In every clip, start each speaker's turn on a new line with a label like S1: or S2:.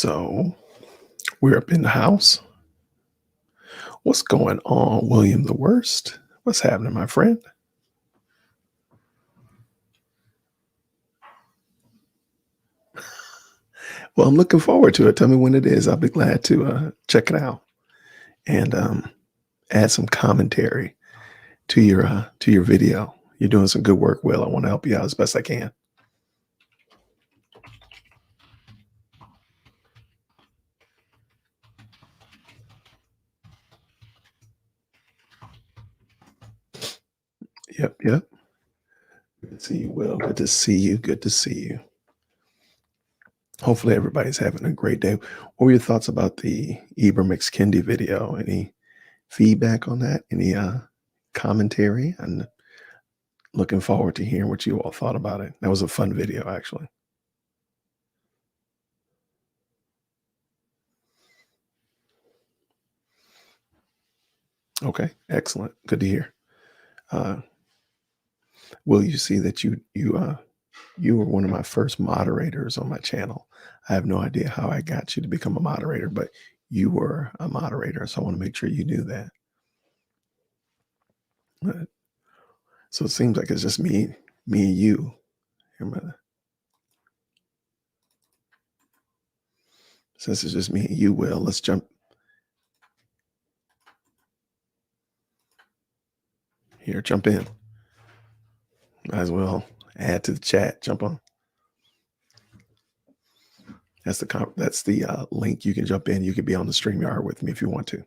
S1: So we're up in the house. What's going on, William the Worst? What's happening, my friend? Well, I'm looking forward to it. Tell me when it is. I'll be glad to check it out and add some commentary to your video. You're doing some good work, Will. I want to help you out as best I can. Yep, yep. Good to see you, Will. Good to see you. Good to see you. Hopefully, everybody's having a great day. What were your thoughts about the Ibram X Kendi video? Any feedback on that? Any commentary? And looking forward to hearing what you all thought about it. That was a fun video, actually. Okay, excellent. Good to hear. Uh, Will, you see that you were one of my first moderators on my channel. I have no idea how I got you to become a moderator, but you were a moderator, so I want to make sure you knew that. So it seems like it's just me and you. Since it's just me and you, Will, let's jump here. Jump in. Might as well add to the chat. Jump on. That's the link. You can jump in. You can be on the StreamYard with me if you want to.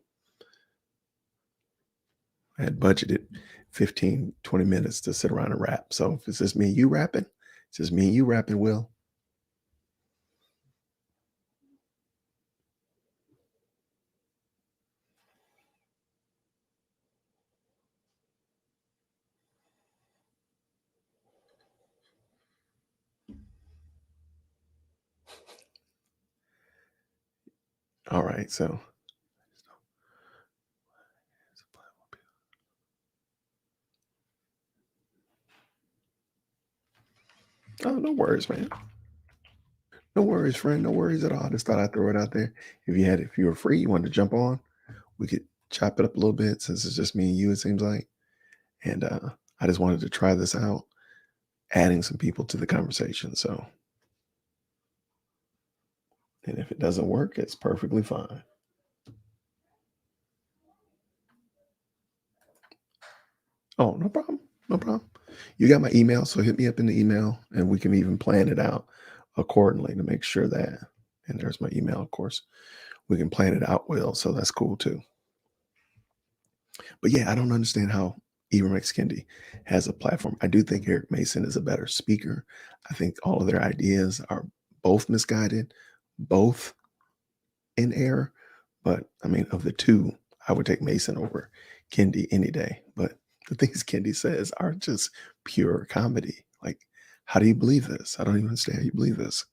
S1: I had budgeted 15, 20 minutes to sit around and rap. So if it's just me and you rapping, it's just me and you rapping, Will. All right. So no worries, man. No worries, friend. No worries at all. I just thought I'd throw it out there. If you were free, you wanted to jump on, we could chop it up a little bit since it's just me and you, it seems like. And I just wanted to try this out, adding some people to the conversation. So, and if it doesn't work, it's perfectly fine. Oh, no problem. No problem. You got my email, so hit me up in the email and we can even plan it out accordingly to make sure that, and there's my email, of course, we can plan it out well. So that's cool too. But yeah, I don't understand how Ibram X. Kendi has a platform. I do think Eric Mason is a better speaker. I think all of their ideas are both misguided, both in error. But I mean, of the two, I would take Mason over Kendi any day. But the things Kendi says are just pure comedy. Like, how do you believe this? I don't even understand how you believe this.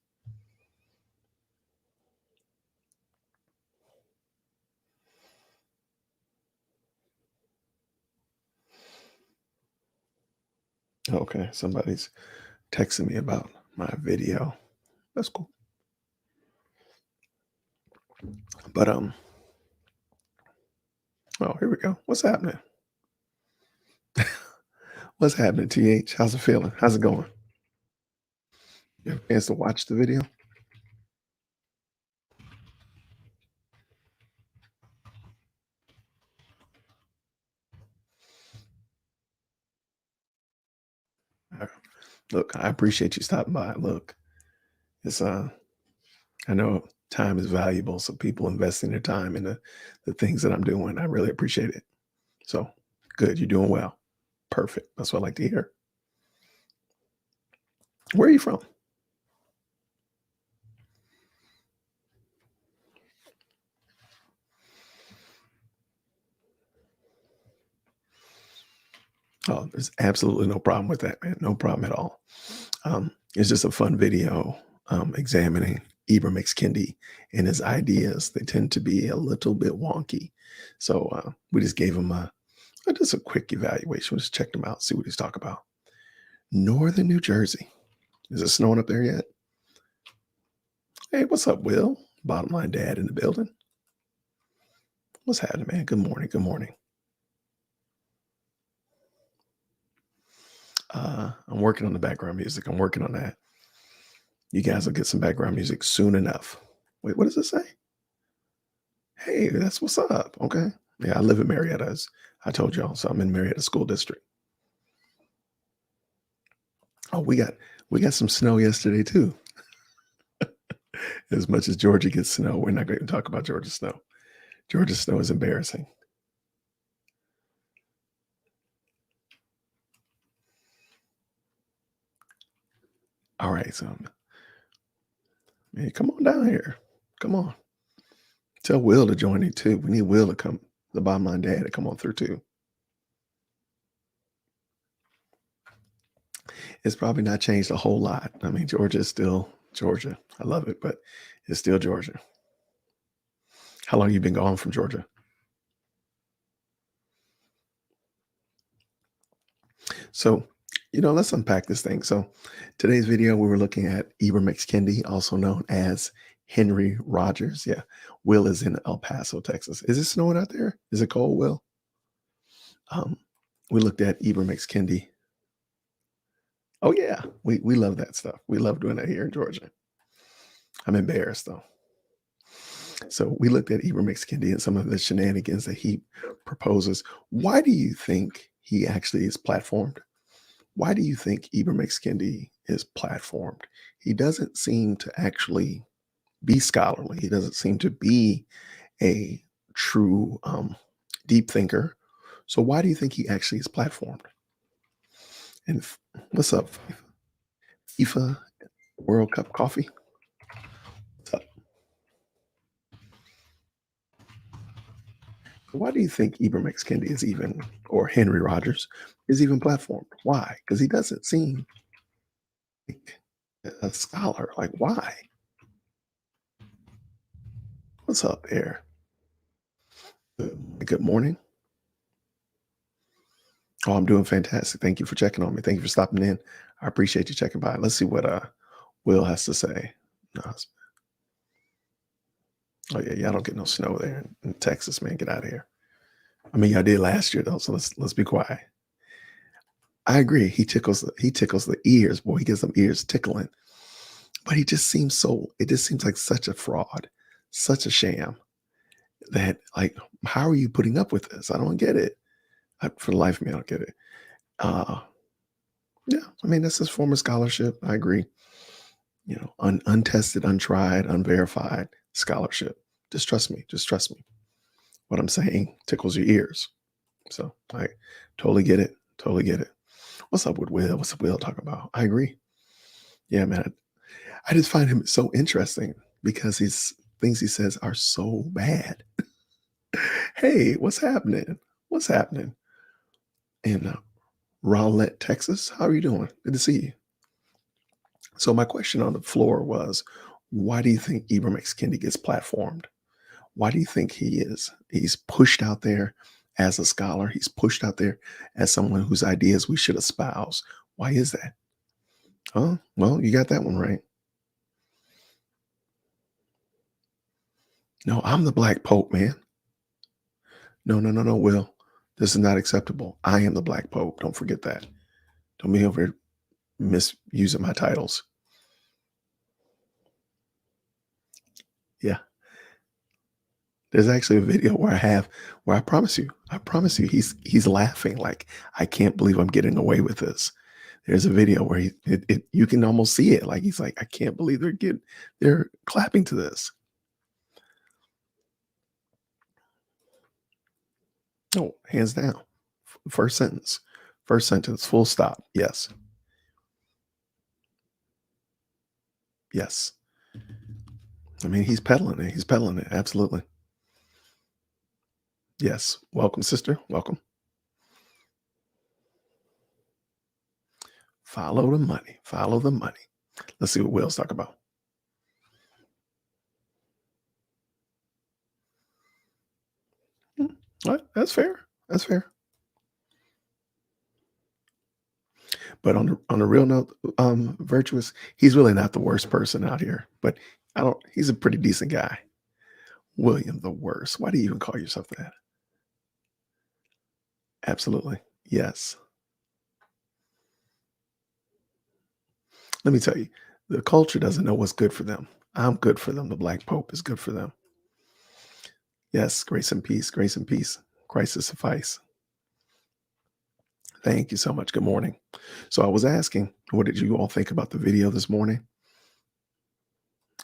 S1: Okay, somebody's texting me about my video. That's cool. But oh, here we go. What's happening? What's happening, TH? How's it feeling? How's it going? You have a chance to watch the video? Uh, Look, I appreciate you stopping by. Look, it's I know time is valuable, so people investing their time in the things that I'm doing, I really appreciate it. So good, you're doing well. Perfect. That's what I like to hear. Where are you from? Oh, there's absolutely no problem with that, man. No problem at all. It's just a fun video examining Ibram X. Kendi and his ideas. They tend to be a little bit wonky. So we just gave him just a quick evaluation. We just checked him out, see what he's talking about. Northern New Jersey. Is it snowing up there yet? Hey, what's up, Will? Bottom line dad in the building. What's happening, man? Good morning. Good morning. I'm working on the background music. I'm working on that. You guys will get some background music soon enough. Wait, what does it say? Hey, that's what's up. Okay. Yeah, I live in Marietta, as I told y'all. So I'm in Marietta School District. Oh, we got some snow yesterday too. As much as Georgia gets snow, we're not going to talk about Georgia snow. Georgia snow is embarrassing. All right, so man, come on down here. Come on. Tell Will to join it too. We need Will to come, the bottom line dad to come on through too. It's probably not changed a whole lot. I mean, Georgia is still Georgia. I love it, but it's still Georgia. How long you been gone from Georgia? So, let's unpack this thing. So, today's video, we were looking at Ibram X. Kendi, also known as Henry Rogers. Yeah, Will is in El Paso, Texas. Is it snowing out there? Is it cold, Will? Um, we looked at Ibram X. Kendi. Oh yeah, we love that stuff. We love doing that here in Georgia. I'm embarrassed though. So we looked at Ibram X. Kendi and some of the shenanigans that he proposes. Why do you think he actually is platformed? Why do you think Ibram X. Kendi is platformed? He doesn't seem to actually be scholarly. He doesn't seem to be a true deep thinker. So why do you think he actually is platformed? And what's up, FIFA World Cup coffee? What's up? Why do you think Ibram X. Kendi is even, or Henry Rogers is even platformed? Why? Because he doesn't seem like a scholar. Like, why? What's up, Air? Good morning. Oh, I'm doing fantastic. Thank you for checking on me. Thank you for stopping in. I appreciate you checking by. Let's see what Will has to say. No, oh yeah, y'all don't get no snow there in Texas, man. Get out of here. I mean, y'all did last year though, so let's be quiet. I agree. He tickles the ears. Boy, he gets them ears tickling. But it just seems like such a fraud, such a sham that like, how are you putting up with this? I don't get it. For the life of me, I don't get it. Uh, yeah, I mean, that's his form of scholarship. I agree. Untested, untried, unverified scholarship. Just trust me. Just trust me. What I'm saying tickles your ears. So I totally get it. Totally get it. What's up with Will? What's up, Will talking about? I agree. Yeah, man. I just find him so interesting because his things he says are so bad. Hey, what's happening? What's happening in Rowlett, Texas? How are you doing? Good to see you. So my question on the floor was, why do you think Ibram X. Kendi gets platformed? Why do you think he's pushed out there as a scholar? He's pushed out there as someone whose ideas we should espouse. Why is that? Oh, well, you got that one right. No, I'm the Black Pope, man. No, no, no, no, Will. This is not acceptable. I am the Black Pope. Don't forget that. Don't be over here misusing my titles. Yeah. There's actually a video where I promise you, he's laughing like, I can't believe I'm getting away with this. There's a video where you can almost see it. Like he's like, I can't believe they're clapping to this. No, hands down. First sentence. First sentence, full stop. Yes. Yes. I mean, he's peddling it. He's peddling it. Absolutely. Yes. Welcome, sister. Welcome. Follow the money. Follow the money. Let's see what Will's talking about. All right, that's fair. That's fair. But on the real note, virtuous, he's really not the worst person out here. But I don't he's a pretty decent guy. William the Worst. Why do you even call yourself that? Absolutely. Yes. Let me tell you, the culture doesn't know what's good for them. I'm good for them. The Black Pope is good for them. Yes, grace and peace, grace and peace. Christ has suffice. Thank you so much. Good morning. So I was asking, what did you all think about the video this morning?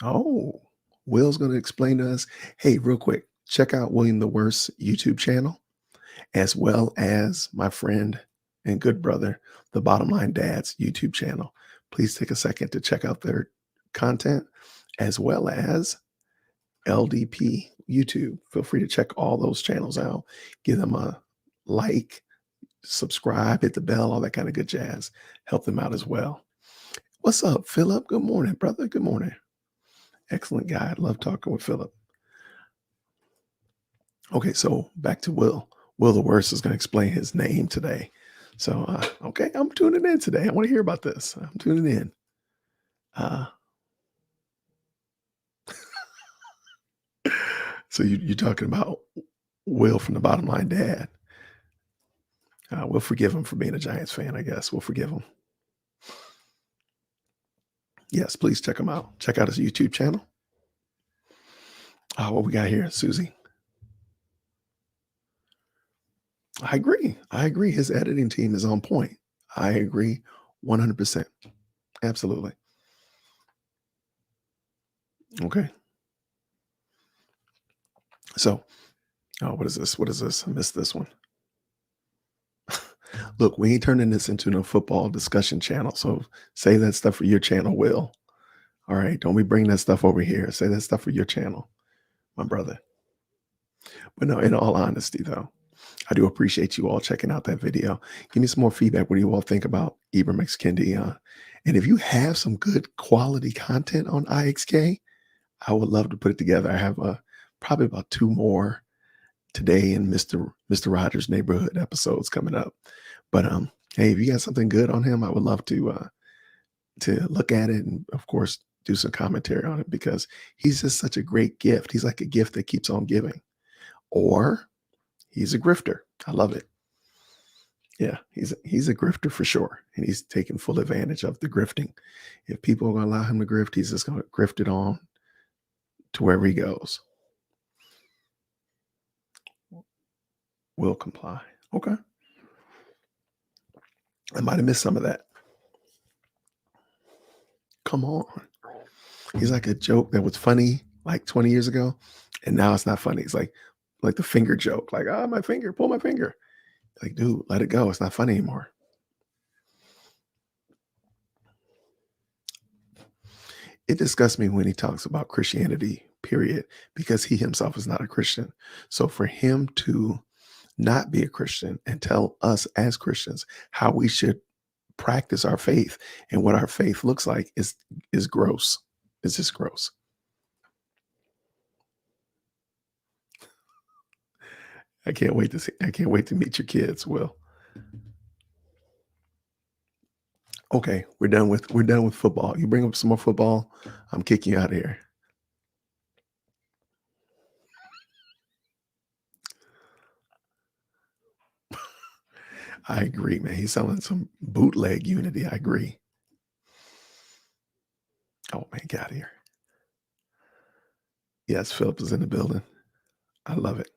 S1: Oh, Will's going to explain to us. Hey, real quick, check out William the Worst's YouTube channel, as well as my friend and good brother, the Bottom Line Dad's YouTube channel. Please take a second to check out their content, as well as LDP YouTube. Feel free to check all those channels out. Give them a like, subscribe, hit the bell, all that kind of good jazz. Help them out as well. What's up, Philip? Good morning, brother. Good morning. Excellent guy. I love talking with Philip. Okay, so back to Will. Will the Worst is going to explain his name today. So, okay, I'm tuning in today. I want to hear about this. I'm tuning in. Uh, so you're talking about Will from the Bottom Line Dad. We'll forgive him for being a Giants fan, I guess. We'll forgive him. Yes, please check him out. Check out his YouTube channel. What we got here, Susie? I agree. I agree. His editing team is on point. I agree 100%. Absolutely. Okay. So, what is this? What is this? I missed this one. Look, we ain't turning this into no football discussion channel. So save that stuff for your channel, Will. All right. Don't be bringing that stuff over here. Say that stuff for your channel, my brother. But no, in all honesty, though, I do appreciate you all checking out that video. Give me some more feedback. What do you all think about Ibram X. Kendi? And if you have some good quality content on IXK, I would love to put it together. I have probably about 2 more today in Mr. Rogers' Neighborhood episodes coming up. But hey, if you got something good on him, I would love to look at it and, of course, do some commentary on it because he's just such a great gift. He's like a gift that keeps on giving. Or he's a grifter. I love it. Yeah, he's a grifter for sure, and he's taking full advantage of the grifting. If people are going to allow him to grift, he's just going to grift it on to wherever he goes. Will comply. Okay. I might have missed some of that. Come on. He's like a joke that was funny like 20 years ago, and now it's not funny. It's like the finger joke, like, my finger, pull my finger. Like, dude, let it go. It's not funny anymore. It disgusts me when he talks about Christianity, period, because he himself is not a Christian. So for him to not be a Christian and tell us as Christians how we should practice our faith and what our faith looks like is gross. It's just gross. I can't wait to see. I can't wait to meet your kids, Will. Okay, we're done with football. You bring up some more football, I'm kicking you out of here. I agree, man. He's selling some bootleg unity. I agree. Oh man, get out of here. Yes, Philip is in the building. I love it.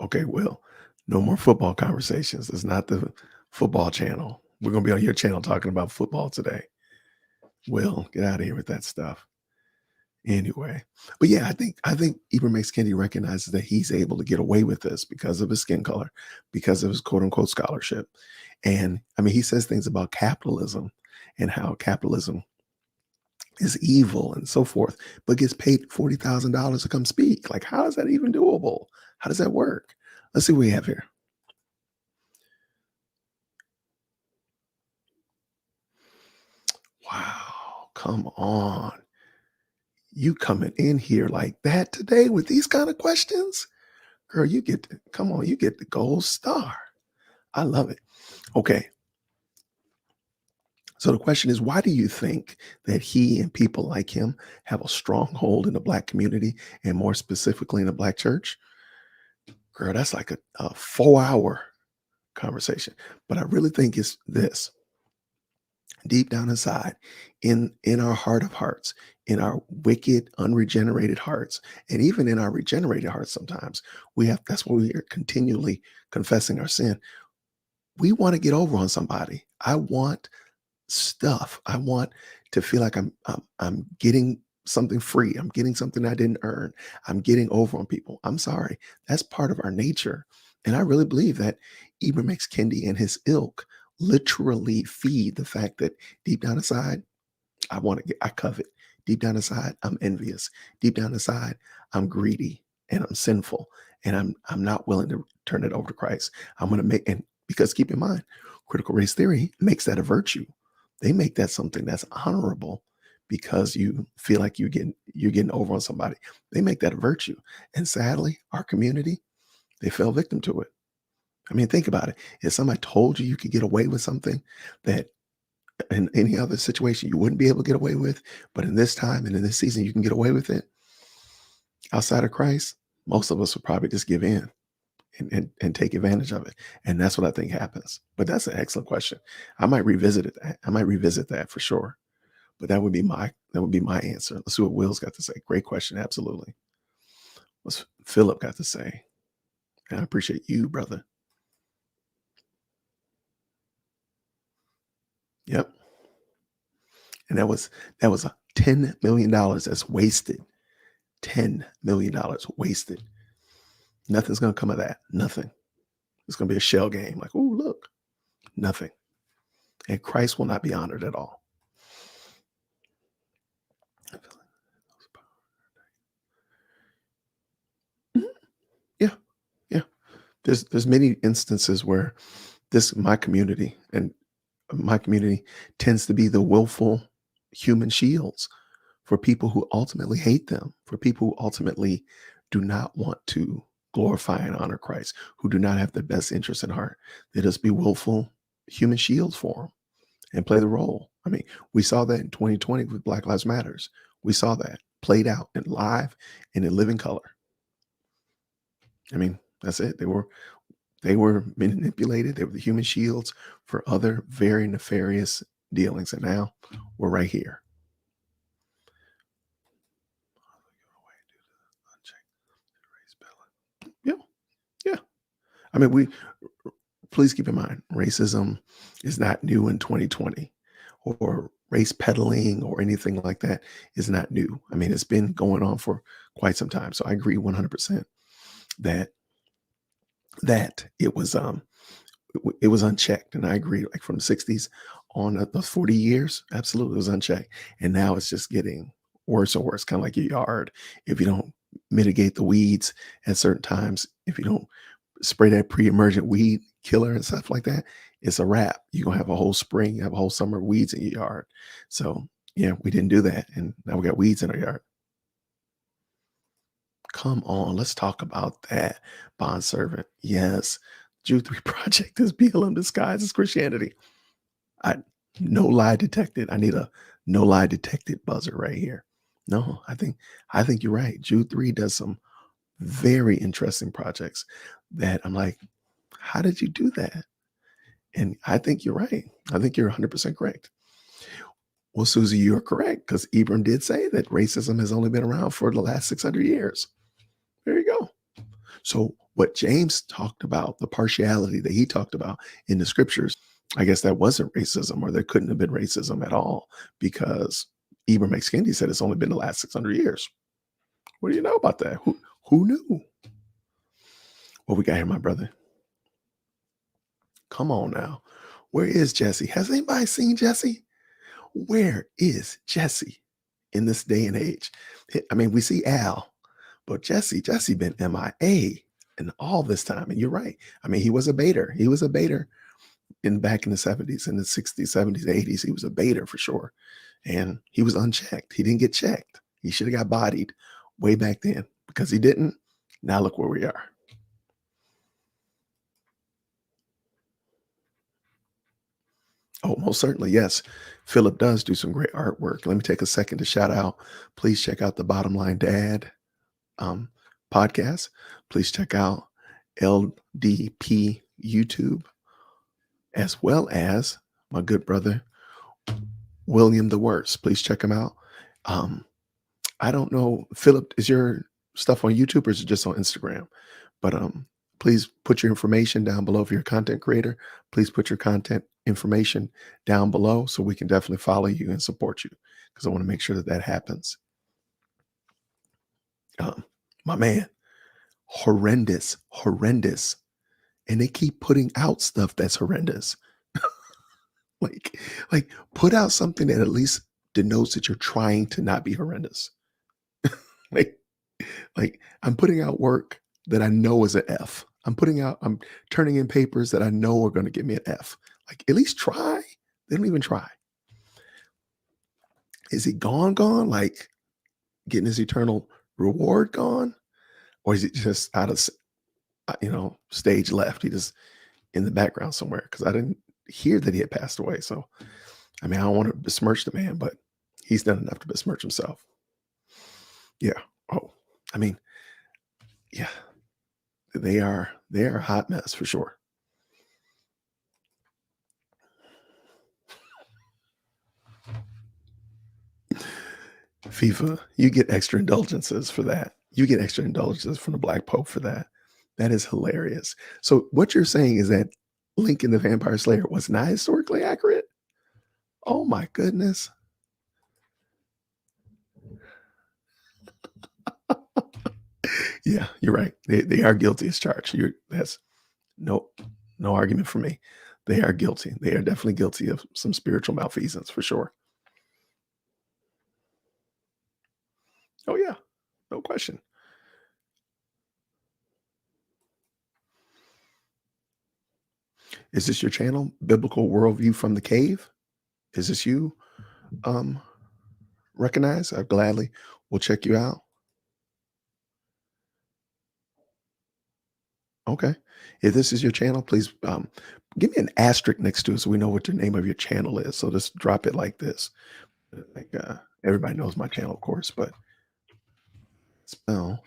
S1: Okay, Will. No more football conversations. It's not the football channel. We're gonna be on your channel talking about football today. Will, get out of here with that stuff. Anyway, but yeah, I think Ibram X. Kendi recognizes that he's able to get away with this because of his skin color, because of his quote unquote scholarship. And I mean, he says things about capitalism and how capitalism is evil and so forth, but gets paid $40,000 to come speak. Like, how is that even doable? How does that work? Let's see what we have here. Wow, come on. You coming in here like that today with these kind of questions? Girl, come on, you get the gold star. I love it. Okay. So the question is, why do you think that he and people like him have a stronghold in the Black community and more specifically in the Black church? Girl, that's like a 4 hour conversation. But I really think it's this: deep down inside, in our heart of hearts, in our wicked, unregenerated hearts, and even in our regenerated hearts, sometimes we have that's why we are continually confessing our sin. We want to get over on somebody. I want stuff. I want to feel like I'm getting something free. I'm getting something I didn't earn. I'm getting over on people. I'm sorry. That's part of our nature. And I really believe that Ibram X. Kendi and his ilk literally feed the fact that deep down inside, I covet. Deep down inside, I'm envious. Deep down inside, I'm greedy and I'm sinful. And I'm not willing to turn it over to Christ. I'm gonna make and because keep in mind, critical race theory makes that a virtue. They make that something that's honorable because you feel like you're getting over on somebody. They make that a virtue. And sadly, our community, they fell victim to it. I mean, think about it. If somebody told you you could get away with something that in any other situation you wouldn't be able to get away with, but in this time and in this season you can get away with it outside of Christ, most of us would probably just give in and take advantage of it. And that's what I think happens. But that's an excellent question. I might revisit it. I might revisit that for sure. But that would be my answer. Let's see what Will's got to say. Great question. Absolutely. What's Philip got to say? And I appreciate you, brother. Yep. And that was a $10 million that's wasted. $10 million wasted. Nothing's gonna come of that. Nothing. It's gonna be a shell game. Like, oh, look, nothing. And Christ will not be honored at all. Mhm. Yeah, yeah. There's many instances where my community and my community tends to be the willful human shields for people who ultimately hate them, for people who ultimately do not want to glorify and honor Christ, who do not have the best interest in heart. They just be willful human shields for them and play the role. I mean, we saw that in 2020 with Black Lives Matters. We saw that played out in live and in living color. I mean, that's it. They were manipulated. They were the human shields for other very nefarious dealings. And now we're right here. Yeah. Yeah. I mean, please keep in mind, racism is not new in 2020 or race peddling or anything like that is not new. I mean, it's been going on for quite some time. So I agree 100% that it was unchecked. And I agree, like from the 60s on those 40 years, absolutely it was unchecked. And now it's just getting worse and worse, kind of like your yard. If you don't mitigate the weeds at certain times, if you don't spray that pre-emergent weed killer and stuff like that, it's a wrap. You're gonna have a whole spring, you have a whole summer of weeds in your yard. So yeah, we didn't do that. And now we got weeds in our yard. Come on, let's talk about that. Bond servant. Yes. Jude 3 Project is BLM disguised as Christianity. I no lie detected. I need a no lie detected buzzer right here. No, I think you're right. Jude 3 does some very interesting projects that I'm like, how did you do that? And I think you're right. I think you're 100% correct. Well, Susie, you're correct because Ibram did say that racism has only been around for the last 600 years. There you go. So what James talked about, the partiality that he talked about in the scriptures, I guess that wasn't racism, or there couldn't have been racism at all because Ibram X. Kendi said it's only been the last 600 years. What do you know about that? Who knew? What we got here, my brother? Come on now. Where is Jesse? Has anybody seen Jesse? Where is Jesse in this day and age? I mean, we see Al, but Jesse been MIA in all this time. And you're right. I mean, he was a baiter. He was a baiter back in the 70s, in the 60s, 70s, 80s. He was a baiter for sure. And he was unchecked. He didn't get checked. He should have got bodied way back then because he didn't. Now look where we are. Oh, most certainly. Yes. Philip does do some great artwork. Let me take a second to shout out. Please check out the Bottom Line Dad um, podcast. Please check out LDP YouTube, as well as my good brother, William the Worst. Please check him out. Um, I don't know, Philip, is your stuff on YouTube or is it just on Instagram? But please put your information down below if you're a content creator. Please put your content information down below so we can definitely follow you and support you because I want to make sure that that happens. My man, horrendous, horrendous, and they keep putting out stuff that's horrendous. like, like put out something that at least denotes that you're trying to not be horrendous. like, like I'm putting out work that I know is an F. I'm turning in papers that I know are going to get me an F. Like, at least try. They don't even try. Is he gone, gone? Like getting his eternal reward gone? Or is it just out of, stage left? He just in the background somewhere because I didn't hear that he had passed away. So, I mean, I don't want to besmirch the man, but he's done enough to besmirch himself. Yeah. Oh, I mean, yeah, they are a hot mess for sure. FIFA, you get extra indulgences for that. You get extra indulgences from the Black Pope for that. That is hilarious. So what you're saying is that Lincoln the Vampire Slayer was not historically accurate? Oh my goodness. Yeah, you're right. They are guilty as charged. That's no no argument for me. They are guilty. They are definitely guilty of some spiritual malfeasance for sure. Oh yeah, no question. Is this your channel, Biblical Worldview from the Cave? Is this you? Um, recognize? I gladly will check you out. Okay. If this is your channel, please give me an asterisk next to it so we know what the name of your channel is. So just drop it like this. Like everybody knows my channel, of course, but spell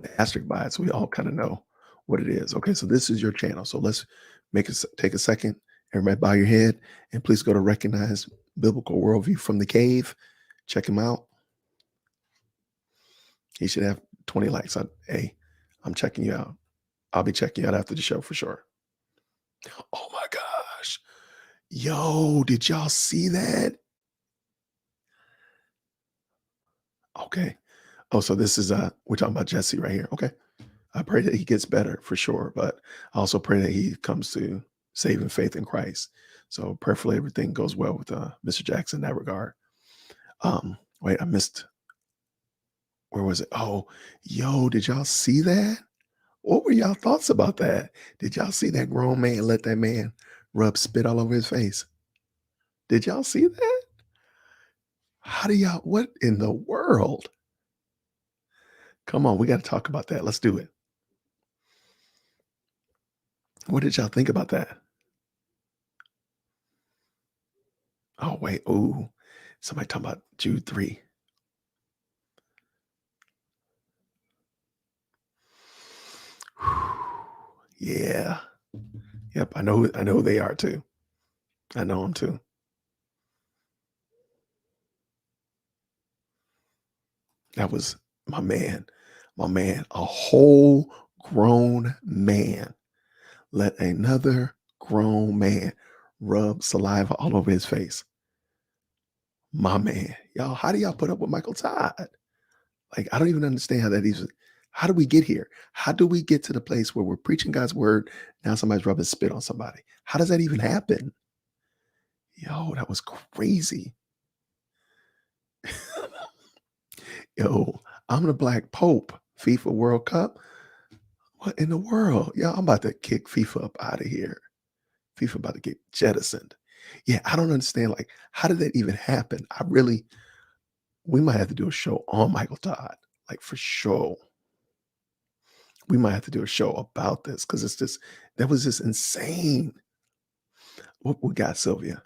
S1: the asterisk by it so we all kind of know what it is. Okay, so this is your channel. So let's take a second. Everybody bow your head and please go to recognize Biblical Worldview from the Cave. Check him out. He should have 20 likes. Hey, I'm checking you out. I'll be checking you out after the show for sure. Oh my gosh. Yo, did y'all see that? Okay. Oh, so this is we're talking about Jesse right here. Okay. I pray that he gets better for sure, but I also pray that he comes to saving faith in Christ. So prayerfully everything goes well with Mr. Jackson in that regard. Wait, I missed where was it? Oh, yo, did y'all see that? What were y'all thoughts about that? Did y'all see that grown man let that man rub spit all over his face? Did y'all see that? How do y'all, what in the world? Come on, we got to talk about that. Let's do it. What did y'all think about that? Oh, wait. Ooh, somebody talking about Jude 3. Yeah. Yep. I know who they are too. I know them too. That was my man, a whole grown man let another grown man rub saliva all over his face. My man, y'all, how do y'all put up with Michael Todd? Like, I don't even understand how that even. How do we get here? How do we get to the place where we're preaching God's word? Now somebody's rubbing spit on somebody. How does that even happen? Yo, that was crazy. Yo, I'm the Black Pope. FIFA World Cup. What in the world? Yo, I'm about to kick FIFA up out of here. FIFA about to get jettisoned. Yeah, I don't understand. Like, how did that even happen? We might have to do a show on Michael Todd, like for sure. We might have to do a show about this because that was just insane. What we got, Sylvia?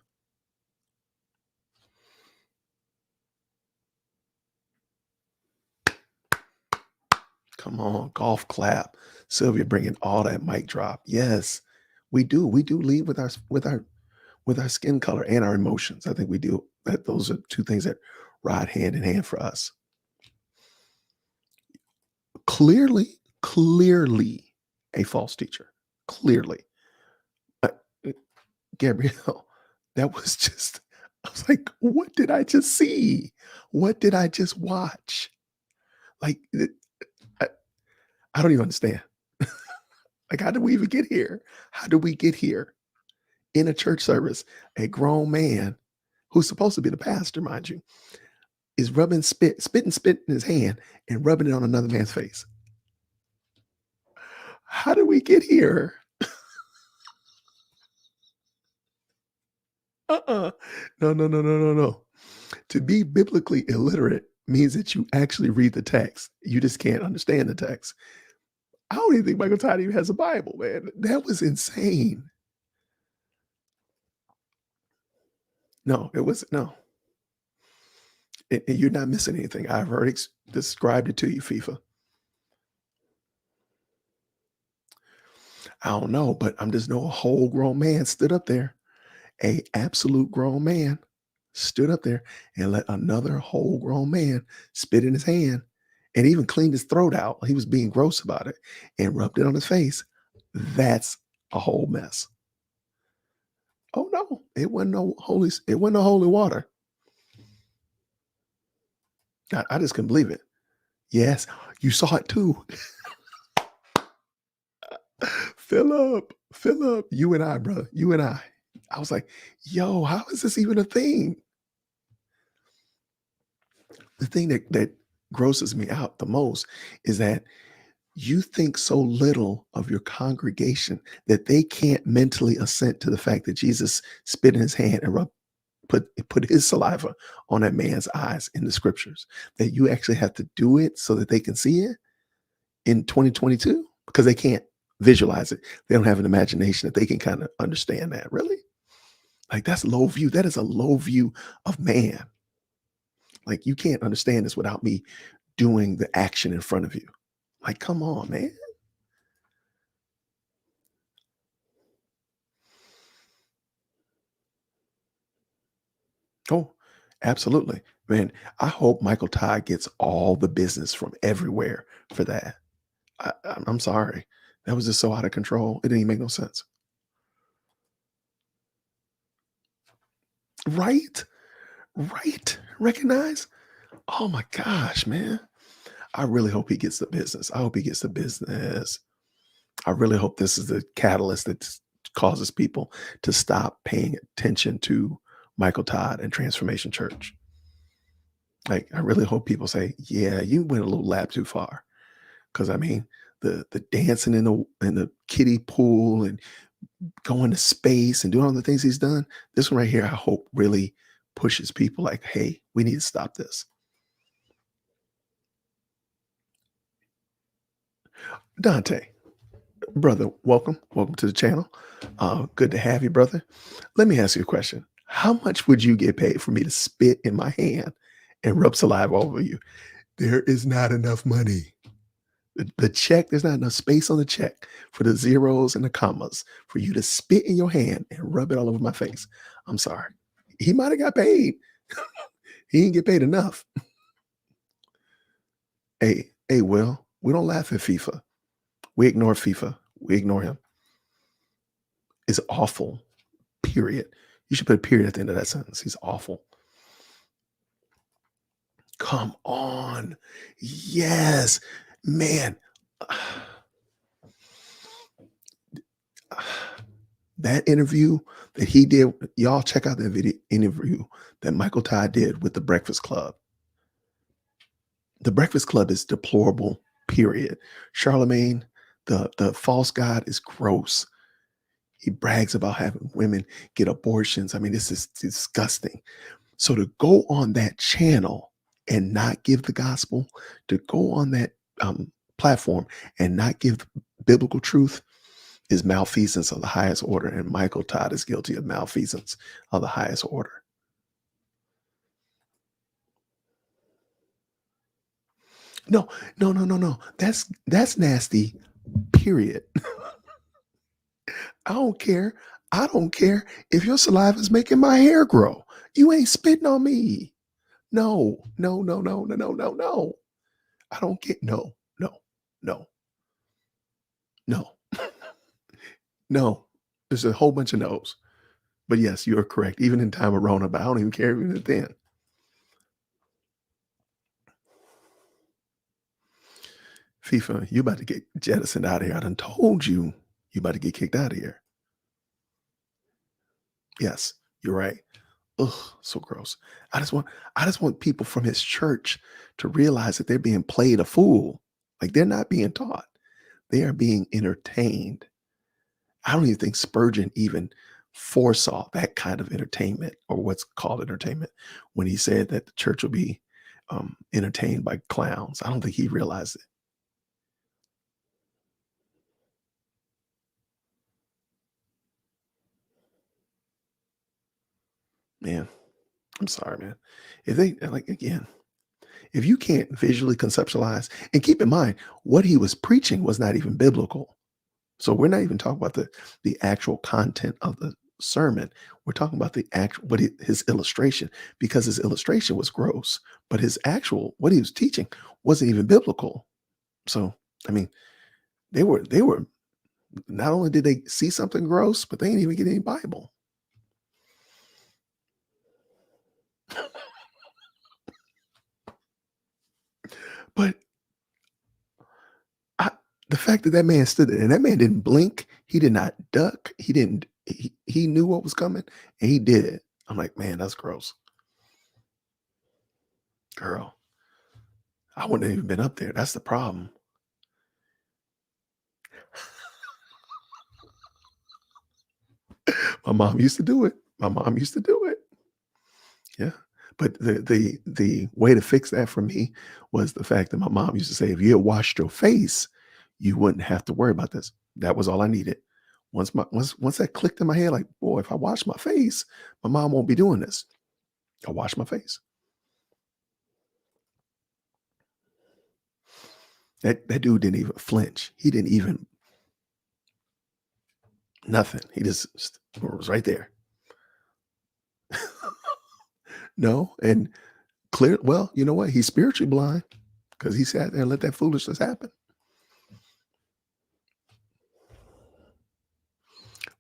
S1: Come on, golf clap. Sylvia bringing all that mic drop. Yes, we do. We do lead with our skin color and our emotions. I think we do. That those are two things that ride hand in hand for us. Clearly a false teacher. Clearly. Uh, uh, Gabrielle, that was just I was like, what did I just see? What did I just watch? Like I, I don't even understand. Like, how did we even get here? How did we get here in a church service? A grown man who's supposed to be the pastor, mind you, is rubbing spit in his hand and rubbing it on another man's face. How did we get here? Uh-uh. No, no, no, no, no, no. To be biblically illiterate means that you actually read the text. You just can't understand the text. I don't even think Michael Todd even has a Bible, man. That was insane. No, it was no. You're not missing anything. I've already described it to you, FIFA. I don't know, but I'm just know a whole grown man stood up there. A absolute grown man stood up there and let another whole grown man spit in his hand and even cleaned his throat out. He was being gross about it and rubbed it on his face. That's a whole mess. Oh no, it wasn't no holy water. I just couldn't believe it. Yes, you saw it too. Philip, you and I, brother, you and I. I was like, yo, how is this even a thing? The thing that grosses me out the most is that you think so little of your congregation that they can't mentally assent to the fact that Jesus spit in his hand and put his saliva on that man's eyes in the scriptures, that you actually have to do it so that they can see it in 2022 because they can't visualize it. They don't have an imagination that they can kind of understand that. Really? Like that's low view. That is a low view of man. Like you can't understand this without me doing the action in front of you. Like, come on, man. Oh, absolutely. Man, I hope Michael Todd gets all the business from everywhere for that. I'm sorry. That was just so out of control. It didn't even make no sense. Right? Right? Recognize? Oh my gosh, man. I really hope he gets the business. I hope he gets the business. I really hope this is the catalyst that causes people to stop paying attention to Michael Todd and Transformation Church. Like, I really hope people say, "Yeah, you went a little lap too far." Because I mean, the dancing in the kiddie pool and going to space and doing all the things he's done. This one right here, I hope really pushes people like, "Hey, we need to stop this." Dante, brother, welcome to the channel. Good to have you, brother. Let me ask you a question. How much would you get paid for me to spit in my hand and rub saliva over you? There is not enough money. The check, there's not enough space on the check for the zeros and the commas for you to spit in your hand and rub it all over my face. I'm sorry. He might have got paid. He didn't get paid enough. Hey, Will, we don't laugh at FIFA. We ignore FIFA. We ignore him. It's awful. Period. You should put a period at the end of that sentence. He's awful. Come on. Yes. Man. That interview that he did, y'all check out that video interview that Michael Todd did with the Breakfast Club. The Breakfast Club is deplorable, period. Charlemagne, the false god, is gross. He brags about having women get abortions. I mean, this is disgusting. So to go on that channel and not give the gospel, to go on that platform and not give biblical truth is malfeasance of the highest order. And Michael Todd is guilty of malfeasance of the highest order. No, no, no, no, no. That's nasty, period. I don't care. I don't care if your saliva is making my hair grow. You ain't spitting on me. No, no, no, no, no, no, no, no. I don't get no, no, no, no, no. There's a whole bunch of no's. But yes, you're correct. Even in time of Rona, but I don't even care even then. FIFA, you about to get jettisoned out of here. I done told you you about to get kicked out of here. Yes, you're right. Ugh, so gross. I just want people from his church to realize that they're being played a fool. Like they're not being taught. They are being entertained. I don't even think Spurgeon even foresaw that kind of entertainment or what's called entertainment when he said that the church will be entertained by clowns. I don't think he realized it. Man, I'm sorry, man. If they like again, if you can't visually conceptualize, and keep in mind, what he was preaching was not even biblical. So we're not even talking about the actual content of the sermon. We're talking about the actual his illustration, because his illustration was gross, but his actual what he was teaching wasn't even biblical. So I mean, they were not only did they see something gross, but they didn't even get any Bible. But I, the fact that that man stood there and that man didn't blink, he did not duck, he didn't. He knew what was coming and he did it. I'm like, man, that's gross, girl. I wouldn't have even been up there. That's the problem. My mom used to do it. My mom used to do it. Yeah. But the way to fix that for me was the fact that my mom used to say, if you had washed your face, you wouldn't have to worry about this. That was all I needed. Once that clicked in my head, like, boy, if I wash my face, my mom won't be doing this. I wash my face. That dude didn't even flinch. He didn't even nothing. He just was right there. No, and clear. Well, you know what? He's spiritually blind because he sat there and let that foolishness happen.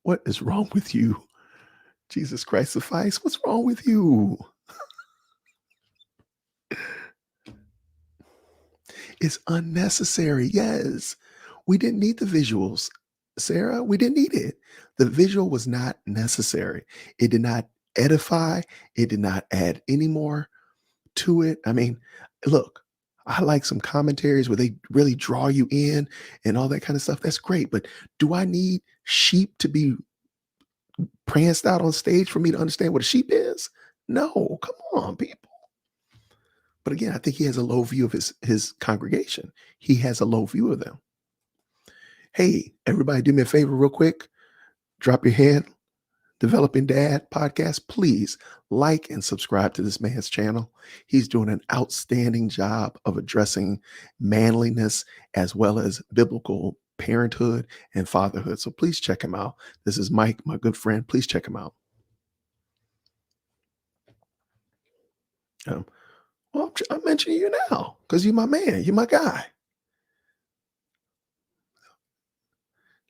S1: What is wrong with you? Jesus Christ suffice. What's wrong with you? It's unnecessary. Yes. We didn't need the visuals, Sarah. We didn't need it. The visual was not necessary. It did not edify, it did not add any more to it. I mean, look, I like some commentaries where they really draw you in and all that kind of stuff. That's great. But do I need sheep to be pranced out on stage for me to understand what a sheep is? No, come on, people. But again, I think he has a low view of his congregation. He has a low view of them. Hey, everybody, do me a favor real quick. Drop your hand. Developing Dad podcast. Please like and subscribe to this man's channel. He's doing an outstanding job of addressing manliness as well as biblical parenthood and fatherhood. So please check him out. This is Mike, my good friend. Please check him out. Um, well, I'm mentioning you now because you're my man. You're my guy.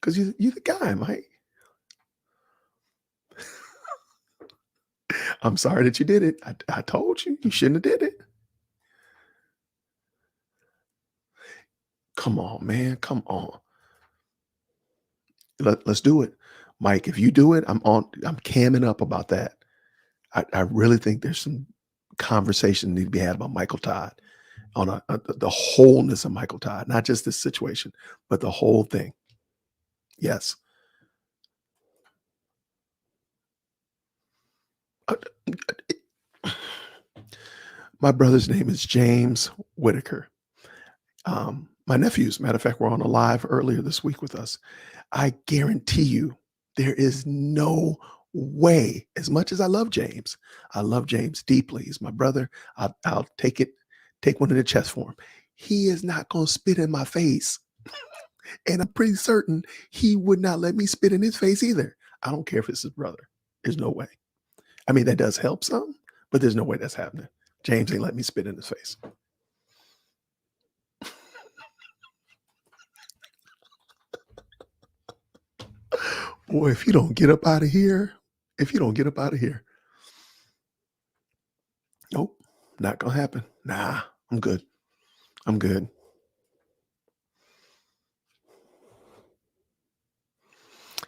S1: Because you're the guy, Mike. I'm sorry that you did it. I told you you shouldn't have did it. Come on, man. Come on. Let's do it. Mike, if you do it, I'm camming up about that. I really think there's some conversation need to be had about Michael Todd on the wholeness of Michael Todd, not just this situation, but the whole thing. Yes. Uh, My brother's name is James Whitaker. My nephews, matter of fact, were on a live earlier this week with us. I guarantee you, there is no way, as much as I love James deeply. He's my brother. I'll take one in the chest for him. He is not going to spit in my face. And I'm pretty certain he would not let me spit in his face either. I don't care if it's his brother. There's no way. I mean, that does help some, but there's no way that's happening. James ain't let me spit in his face. Boy, if you don't get up out of here, if you don't get up out of here, nope, not gonna happen. Nah, I'm good. I'm good.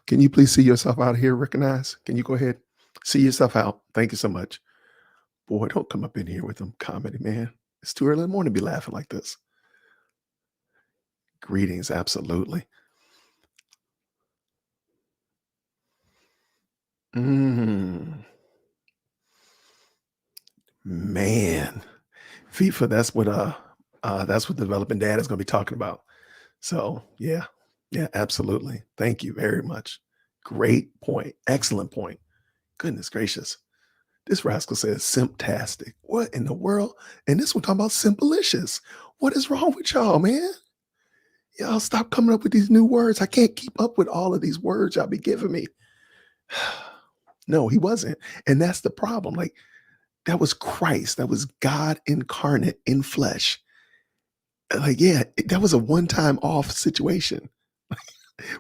S1: Can you please see yourself out of here? Recognize? Can you go ahead? See yourself out. Thank you so much. Boy, don't come up in here with them comedy, man. It's too early in the morning to be laughing like this. Greetings, absolutely. Mm, man. FIFA, that's what Developing Dad is gonna be talking about. So yeah, yeah, absolutely. Thank you very much. Great point. Excellent point. Goodness gracious. This rascal says simptastic. What in the world? And this one talking about simplicious. What is wrong with y'all, man? Y'all stop coming up with these new words. I can't keep up with all of these words y'all be giving me. No, he wasn't. And that's the problem. Like, that was Christ. That was God incarnate in flesh. Like, yeah, that was a one-time off situation.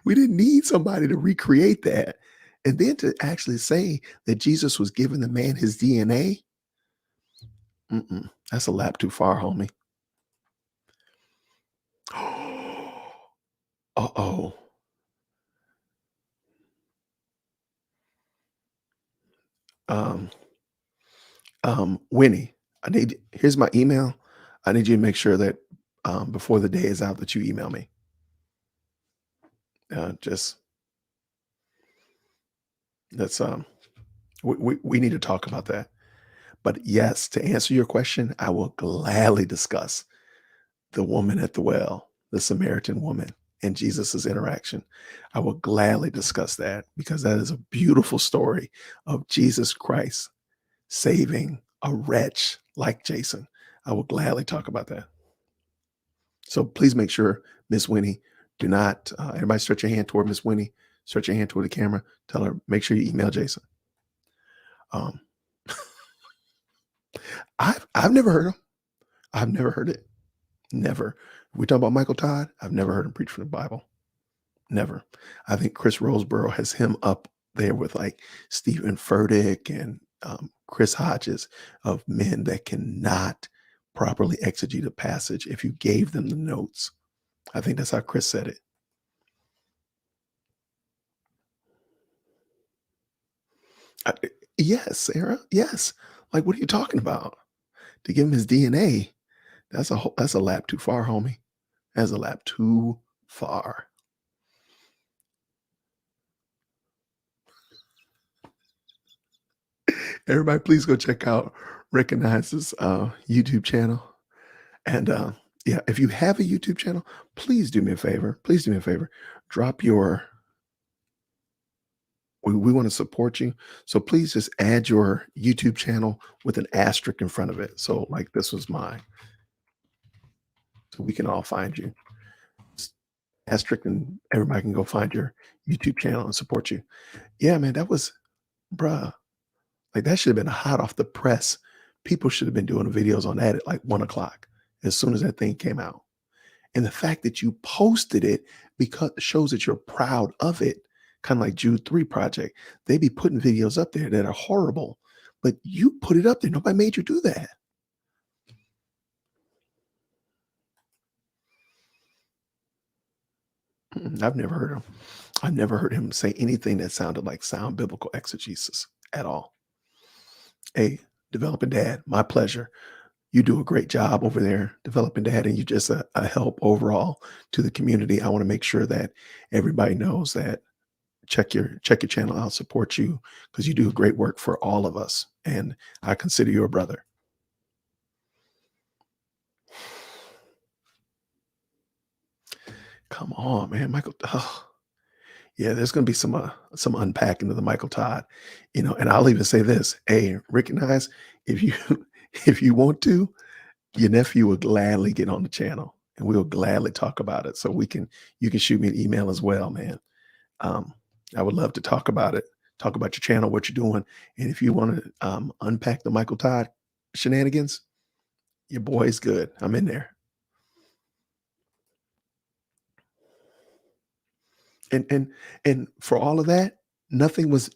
S1: We didn't need somebody to recreate that. And then to actually say that Jesus was giving the man his DNA, that's a lap too far, homie. Uh-oh. Um, Winnie, here's my email. I need you to make sure that before the day is out that you email me. Just that's we need to talk about that. But yes, to answer your question, I will gladly discuss the woman at the well, the Samaritan woman, and Jesus's interaction. I will gladly discuss that because that is a beautiful story of Jesus Christ saving a wretch like Jason. I will gladly talk about that. So please make sure, Miss Winnie, do not, everybody stretch your hand toward Miss Winnie, stretch your hand toward the camera, tell her, make sure you email Jason. Um, I've never heard him. I've never heard it. Never. We talk about Michael Todd. I've never heard him preach from the Bible. Never. I think Chris Roseborough has him up there with like Stephen Furtick and Chris Hodges of men that cannot properly exegete a passage if you gave them the notes. I think that's how Chris said it. I, yes, Sarah. Yes. Like, what are you talking about? To give him his DNA, that's a lap too far, homie. That's a lap too far. Everybody, please go check out Recognize's YouTube channel. And yeah, if you have a YouTube channel, please do me a favor. Please do me a favor. Drop your. We want to support you. So please just add your YouTube channel with an asterisk in front of it. So, like, this was mine. So we can all find you. Asterisk, and everybody can go find your YouTube channel and support you. Yeah, man, that was, bruh, like that should have been hot off the press. People should have been doing videos on that at like 1 o'clock as soon as that thing came out. And the fact that you posted it because shows that you're proud of it, kind of like Jude 3 Project. They be putting videos up there that are horrible, but you put it up there. Nobody made you do that. I've never heard him. I've never heard him say anything that sounded like sound biblical exegesis at all. Hey, Developing Dad, my pleasure. You do a great job over there, Developing Dad, and you just a help overall to the community. I want to make sure that everybody knows that check your channel out, support you because you do great work for all of us, and I consider you a brother. Come on, man, Michael. Oh, yeah, there's gonna be some unpacking of the Michael Todd, and I'll even say this. Hey, recognize if you if you want to, your nephew will gladly get on the channel and we'll gladly talk about it. So you can shoot me an email as well, man. Um, I would love to talk about your channel, what you're doing. And if you want to unpack the Michael Todd shenanigans, your boy's good. I'm in there. And and for all of that, nothing was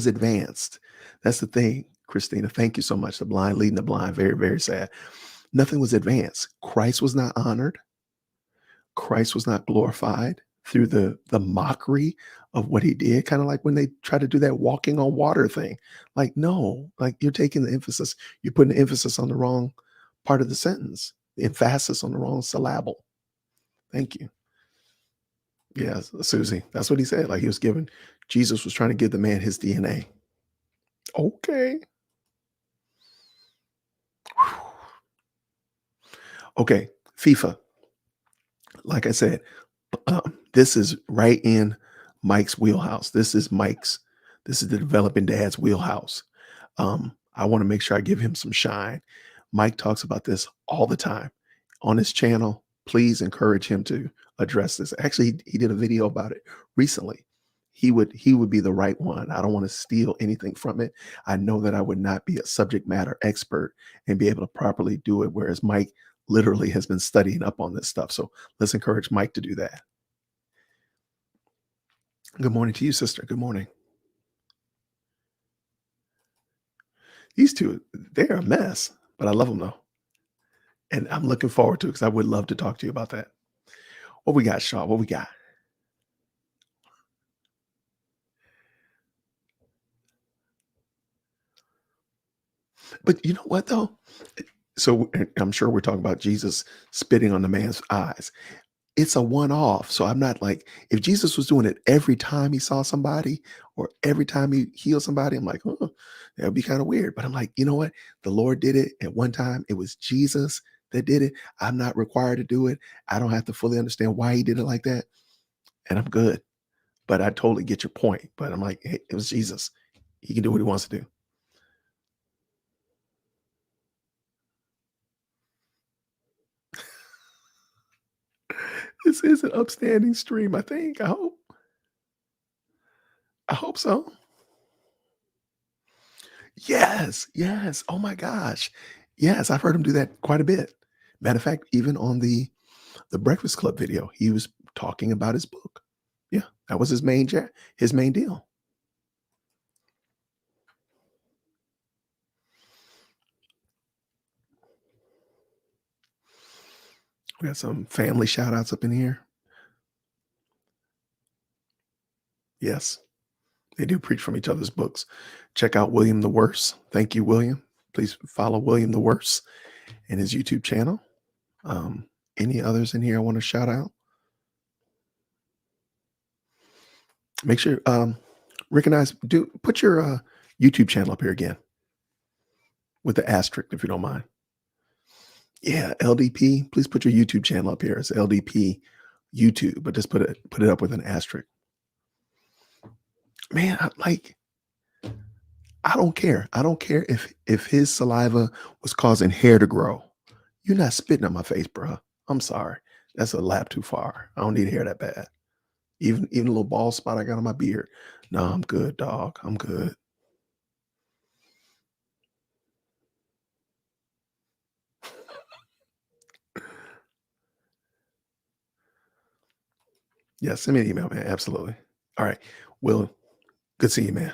S1: advanced. That's the thing, Christina. Thank you so much. The blind leading the blind. Very, very sad. Nothing was advanced. Christ was not honored. Christ was not glorified through the mockery of what he did, kind of like when they try to do that walking on water thing. Like, no, like you're putting the emphasis on the wrong part of the sentence, the emphasis on the wrong syllable. Thank you. Yes, Susie. That's what he said. Like Jesus was trying to give the man his DNA. Okay. Okay. FIFA. Like I said, this is right in Mike's wheelhouse. This is the developing dad's wheelhouse. I want to make sure I give him some shine. Mike talks about this all the time on his channel. Please encourage him to address this. Actually, he did a video about it recently. He would be the right one. I don't want to steal anything from it. I know that I would not be a subject matter expert and be able to properly do it, whereas Mike literally has been studying up on this stuff. So let's encourage Mike to do that. Good morning to you, sister. Good morning. These two, they're a mess, but I love them though. And I'm looking forward to it because I would love to talk to you about that. What we got, Shaw? What we got? But you know what though? So I'm sure we're talking about Jesus spitting on the man's eyes. It's a one-off. So I'm not like, if Jesus was doing it every time he saw somebody or every time he healed somebody, I'm like, oh, that would be kind of weird. But I'm like, you know what? The Lord did it at one time. It was Jesus that did it. I'm not required to do it. I don't have to fully understand why he did it like that. And I'm good. But I totally get your point. But I'm like, hey, it was Jesus. He can do what he wants to do. This is an upstanding stream, I think. I hope. I hope so. Yes, yes. Oh my gosh. Yes, I've heard him do that quite a bit. Matter of fact, even on the Breakfast Club video, he was talking about his book. Yeah, that was his main deal. We got some family shout outs up in here. Yes, they do preach from each other's books. Check out William the Worst. Thank you, William. Please follow William the Worst and his YouTube channel. Um, any others in here I want to shout out? Make sure recognize do put your YouTube channel up here again with the asterisk if you don't mind. Yeah, LDP. Please put your YouTube channel up here. It's LDP YouTube, but just put it up with an asterisk. Man, I don't care. I don't care if his saliva was causing hair to grow. You're not spitting on my face, bro. I'm sorry. That's a lap too far. I don't need hair that bad. Even a little bald spot I got on my beard. No, I'm good, dog. I'm good. Yeah, send me an email, man. Absolutely. All right. Will, good seeing you, man.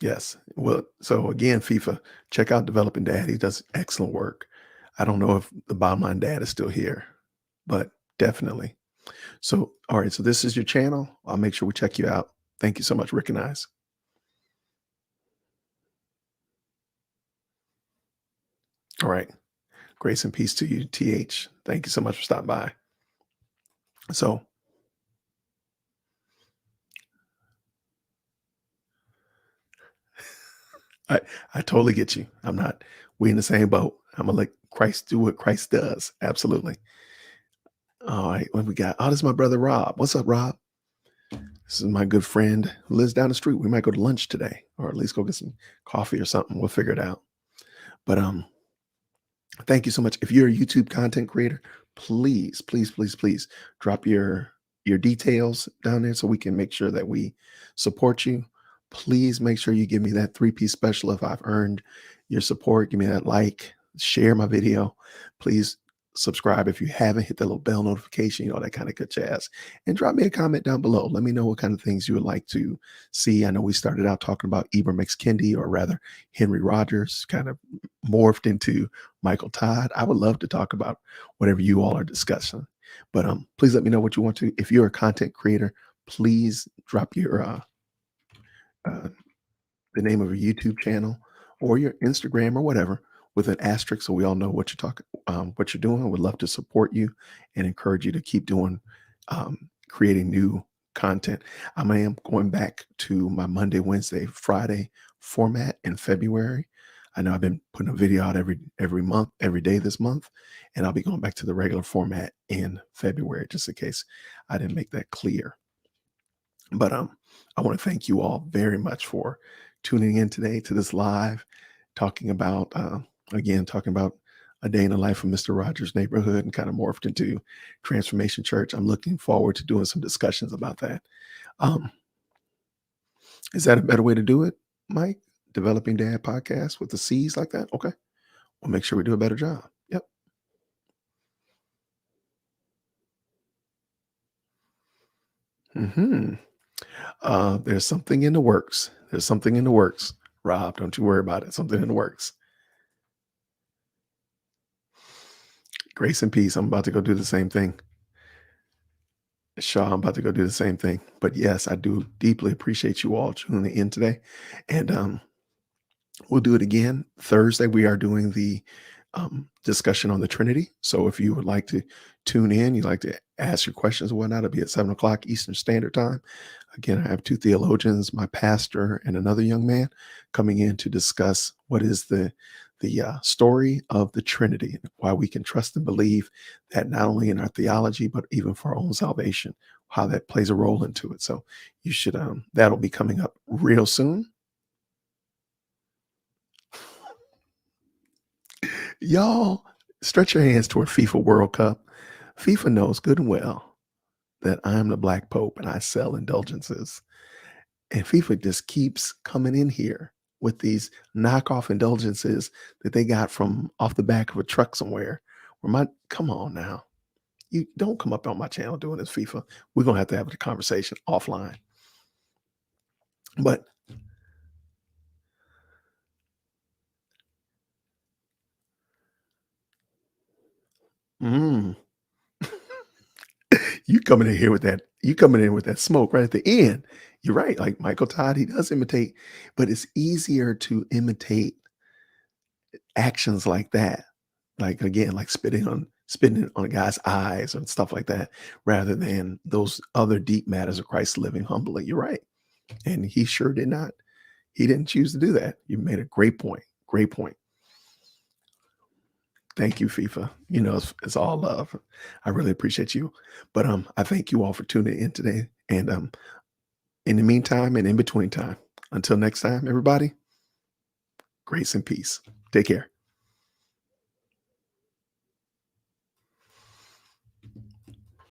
S1: Yes. Well, so again, FIFA, check out Developing Dad. He does excellent work. I don't know if the bottom line dad is still here, but definitely. So, all right. So this is your channel. I'll make sure we check you out. Thank you so much, Recognize. All right. Grace and peace to you, TH. Thank you so much for stopping by. So I, I totally get you. We in the same boat. I'm gonna let Christ do what Christ does. Absolutely. All right, what we got? Oh, this is my brother Rob. What's up, Rob? This is my good friend who lives down the street. We might go to lunch today, or at least go get some coffee or something. We'll figure it out. But thank you so much. If you're a YouTube content creator, please, please, please, please drop your details down there so we can make sure that we support you. Please make sure you give me that three-piece special if I've earned your support. Give me that like, share my video. Please subscribe if you haven't, hit the little bell notification, that kind of good jazz. And drop me a comment down below. Let me know what kind of things you would like to see. I know we started out talking about Ibram X. Kendi, or rather Henry Rogers, kind of morphed into Michael Todd. I would love to talk about whatever you all are discussing. But please let me know what you want to. If you're a content creator, please drop your uh, the name of your YouTube channel or your Instagram or whatever with an asterisk, so we all know what you're talking, what you're doing. I would love to support you and encourage you to keep doing, creating new content. I am going back to my Monday, Wednesday, Friday format in February. I know I've been putting a video out every month, every day this month, and I'll be going back to the regular format in February, just in case I didn't make that clear. But I want to thank you all very much for tuning in today to this live, talking about talking about a day in the life of Mr. Rogers' Neighborhood, and kind of morphed into Transformation Church. I'm looking forward to doing some discussions about that. Um, is that a better way to do it, Mike? Developing Dad podcast with the C's like that? Okay. We'll make sure we do a better job. Yep. Hmm. There's something in the works. There's something in the works. Rob, don't you worry about it. Something in the works. Grace and peace. I'm about to go do the same thing. Shaw, I'm about to go do the same thing. But yes, I do deeply appreciate you all tuning in today. And we'll do it again. Thursday, we are doing the discussion on the Trinity. So if you would like to tune in, you'd like to ask your questions or whatnot, it'll be at 7 o'clock Eastern Standard Time. Again, I have two theologians, my pastor and another young man, coming in to discuss what is the story of the Trinity, why we can trust and believe that not only in our theology, but even for our own salvation, how that plays a role into it. So you should, that'll be coming up real soon. Y'all, stretch your hands toward FIFA World Cup. FIFA knows good and well that I'm the Black Pope and I sell indulgences. And FIFA just keeps coming in here with these knockoff indulgences that they got from off the back of a truck somewhere. Come on now. You don't come up on my channel doing this, FIFA. We're gonna have to have a conversation offline. But mm, you coming in here with that, you coming in with that smoke right at the end. You're right. Like Michael Todd, he does imitate, but it's easier to imitate actions like that. Like again, like spitting on a guy's eyes and stuff like that, rather than those other deep matters of Christ living humbly. You're right. And he sure did not. He didn't choose to do that. You made a great point. Great point. Thank you, FIFA. It's all love. I really appreciate you. But I thank you all for tuning in today. And in the meantime and in between time, until next time, everybody, grace and peace. Take care.